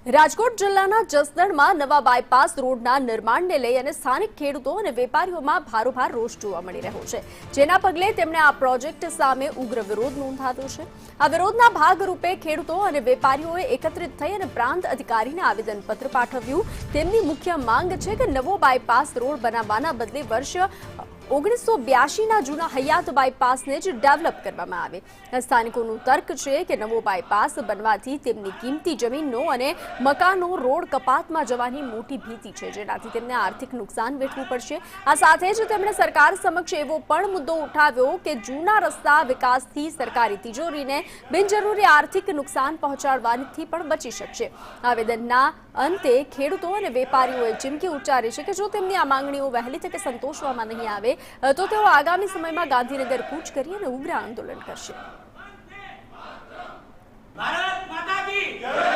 રાજકોટ જિલ્લાના જસદણમાં નવા બાયપાસ રોડના નિર્માણને લઈ અને સ્થાનિક ખેડૂતો અને વેપારીઓમાં ભારોભાર રોષ જોવા મળી રહ્યો છે, જેના પગલે તેમણે આ પ્રોજેક્ટ સામે ઉગ્ર વિરોધ નોંધાવ્યો છે। આ વિરોધના ભાગરૂપે ખેડૂતો અને વેપારીઓએ એકત્રિત થઈ અને પ્રાંત અધિકારીને આવેદનપત્ર પાઠવ્યું। તેમની મુખ્ય માંગ છે કે નવો બાયપાસ રોડ બનાવવાના બદલે વર્ષ 1982ના જૂના હયાત બાયપાસને જ ડેવલપ કરવામાં આવે। સ્થાનિકોનું તર્ક છે કે નવો બાયપાસ બનવાથી તેમની કિંમતી જમીનનો અને મકાનો રોડ કપાતમાં જવાની મોટી ભીતિ છે, જેનાથી તેમને આર્થિક નુકસાન વેઠવું પડશે। આ સાથે જ તેમણે સરકાર સમક્ષ એવો પણ મુદ્દો ઉઠાવ્યો કે જૂના રસ્તા વિકાસથી સરકારી તિજોરીને બિનજરૂરી આર્થિક નુકસાન પહોંચાડવાથી પણ બચી શકશે। આવેદનના અંતે ખેડૂતો અને વેપારીઓએ ચીમકી ઉચ્ચારી છે કે જો તેમની આ માંગણીઓ વહેલી તકે સંતોષવામાં નહીં આવે તો તેઓ આગામી સમયમાં ગાંધીનગર કૂચ કરી અને ઉગ્ર આંદોલન કરશે। ભારત માતા કી જય।